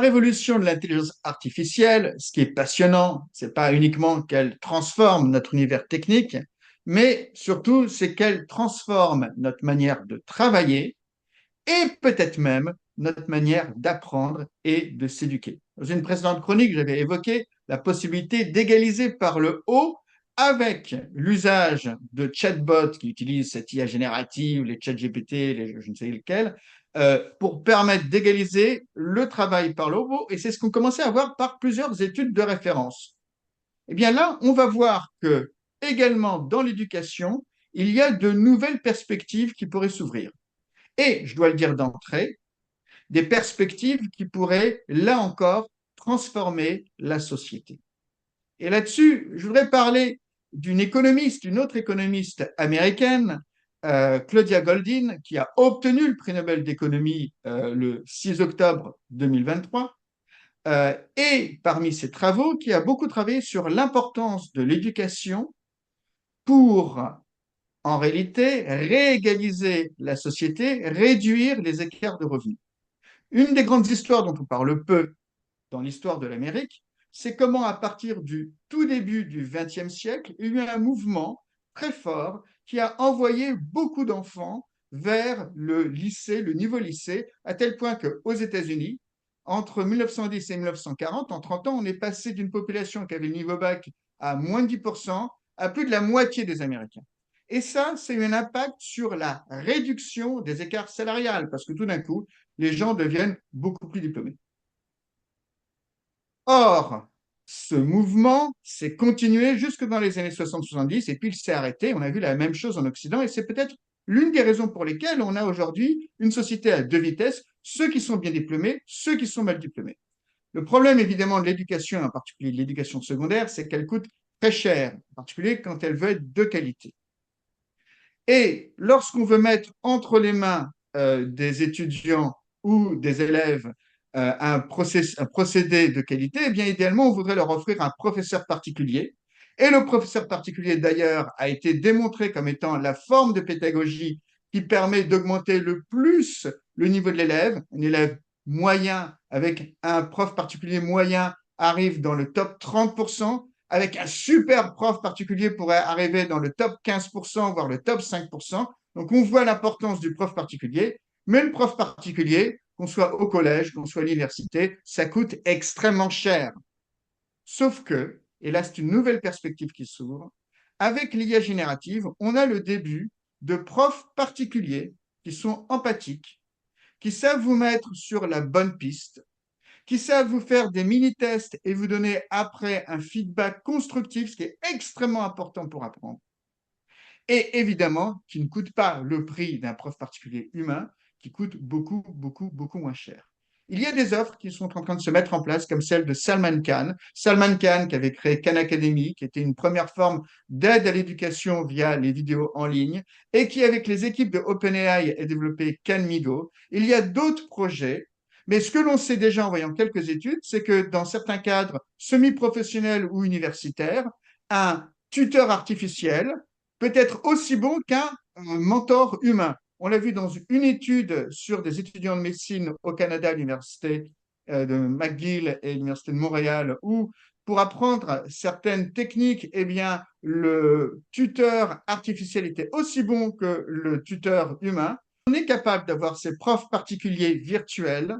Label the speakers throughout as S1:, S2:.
S1: Révolution de l'intelligence artificielle, ce qui est passionnant, c'est pas uniquement qu'elle transforme notre univers technique, mais surtout c'est qu'elle transforme notre manière de travailler et peut-être même notre manière d'apprendre et de s'éduquer. Dans une précédente chronique, j'avais évoqué la possibilité d'égaliser par le haut avec l'usage de chatbots qui utilisent cette IA générative, les chat GPT, je ne sais lesquels, pour permettre d'égaliser le travail par le haut. Et c'est ce qu'on commençait à voir par plusieurs études de référence. Eh bien là, on va voir que également dans l'éducation, il y a de nouvelles perspectives qui pourraient s'ouvrir. Et, je dois le dire d'entrée, des perspectives qui pourraient, là encore, transformer la société. Et là-dessus, je voudrais parler d'une économiste, une autre économiste américaine, Claudia Goldin, qui a obtenu le prix Nobel d'économie le 6 octobre 2023, et parmi ses travaux, qui a beaucoup travaillé sur l'importance de l'éducation pour, en réalité, réégaliser la société, réduire les écarts de revenus. Une des grandes histoires dont on parle peu dans l'histoire de l'Amérique, c'est comment, à partir du tout début du XXe siècle, il y a eu un mouvement très fort qui a envoyé beaucoup d'enfants vers le lycée, le niveau lycée, à tel point qu'aux États-Unis, entre 1910 et 1940, en 30 ans, on est passé d'une population qui avait le niveau bac à moins de 10% à plus de la moitié des Américains. Et ça, c'est un impact sur la réduction des écarts salariales, parce que tout d'un coup, les gens deviennent beaucoup plus diplômés. Or, ce mouvement s'est continué jusque dans les années 60-70 et puis il s'est arrêté. On a vu la même chose en Occident et c'est peut-être l'une des raisons pour lesquelles on a aujourd'hui une société à deux vitesses, ceux qui sont bien diplômés, ceux qui sont mal diplômés. Le problème évidemment de l'éducation, en particulier de l'éducation secondaire, c'est qu'elle coûte très cher, en particulier quand elle veut être de qualité. Et lorsqu'on veut mettre entre les mains des étudiants ou des élèves un procédé de qualité, eh bien, idéalement, on voudrait leur offrir un professeur particulier. Et le professeur particulier, d'ailleurs, a été démontré comme étant la forme de pédagogie qui permet d'augmenter le plus le niveau de l'élève. Un élève moyen avec un prof particulier moyen arrive dans le top 30%, avec un super prof particulier pourrait arriver dans le top 15%, voire le top 5%. Donc, on voit l'importance du prof particulier, mais le prof particulier, qu'on soit au collège, qu'on soit à l'université, ça coûte extrêmement cher. Sauf que, et là, c'est une nouvelle perspective qui s'ouvre, avec l'IA générative, on a le début de profs particuliers qui sont empathiques, qui savent vous mettre sur la bonne piste, qui savent vous faire des mini-tests et vous donner après un feedback constructif, ce qui est extrêmement important pour apprendre. Et évidemment, qui ne coûte pas le prix d'un prof particulier humain, qui coûte beaucoup, beaucoup, beaucoup moins cher. Il y a des offres qui sont en train de se mettre en place, comme celle de Salman Khan. Salman Khan, qui avait créé Khan Academy, qui était une première forme d'aide à l'éducation via les vidéos en ligne, et qui, avec les équipes de OpenAI, a développé Khanmigo. Il y a d'autres projets, mais ce que l'on sait déjà en voyant quelques études, c'est que dans certains cadres semi-professionnels ou universitaires, un tuteur artificiel peut être aussi bon qu'un mentor humain. On l'a vu dans une étude sur des étudiants de médecine au Canada, à l'université de McGill et l'université de Montréal, où pour apprendre certaines techniques, eh bien, le tuteur artificiel était aussi bon que le tuteur humain. On est capable d'avoir ces profs particuliers virtuels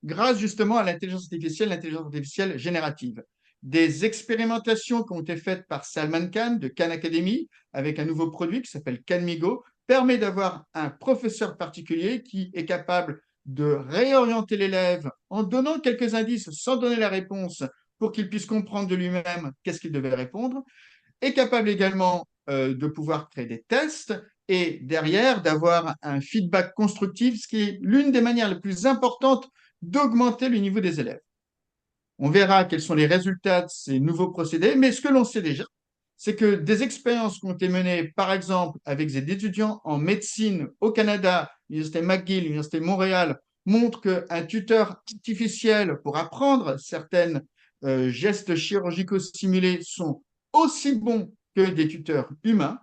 S1: grâce justement à l'intelligence artificielle générative. Des expérimentations qui ont été faites par Salman Khan de Khan Academy avec un nouveau produit qui s'appelle Khanmigo permet d'avoir un professeur particulier qui est capable de réorienter l'élève en donnant quelques indices sans donner la réponse pour qu'il puisse comprendre de lui-même qu'est-ce qu'il devait répondre, est capable également de pouvoir créer des tests et derrière d'avoir un feedback constructif, ce qui est l'une des manières les plus importantes d'augmenter le niveau des élèves. On verra quels sont les résultats de ces nouveaux procédés, mais ce que l'on sait déjà, c'est que des expériences qui ont été menées, par exemple, avec des étudiants en médecine au Canada, l'Université McGill, l'Université de Montréal, montrent qu'un tuteur artificiel pour apprendre certains gestes chirurgicaux simulés sont aussi bons que des tuteurs humains.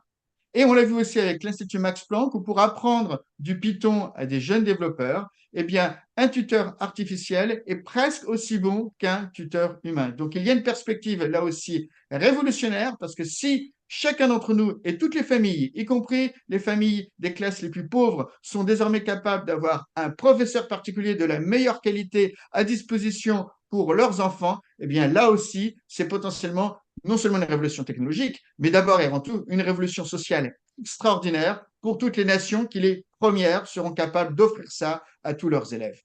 S1: Et on l'a vu aussi avec l'Institut Max Planck, où pour apprendre du Python à des jeunes développeurs, eh bien, un tuteur artificiel est presque aussi bon qu'un tuteur humain. Donc, il y a une perspective là aussi révolutionnaire, parce que si chacun d'entre nous et toutes les familles, y compris les familles des classes les plus pauvres, sont désormais capables d'avoir un professeur particulier de la meilleure qualité à disposition pour leurs enfants, eh bien là aussi, c'est potentiellement non seulement une révolution technologique, mais d'abord et avant tout une révolution sociale extraordinaire pour toutes les nations qui, les premières, seront capables d'offrir ça à tous leurs élèves.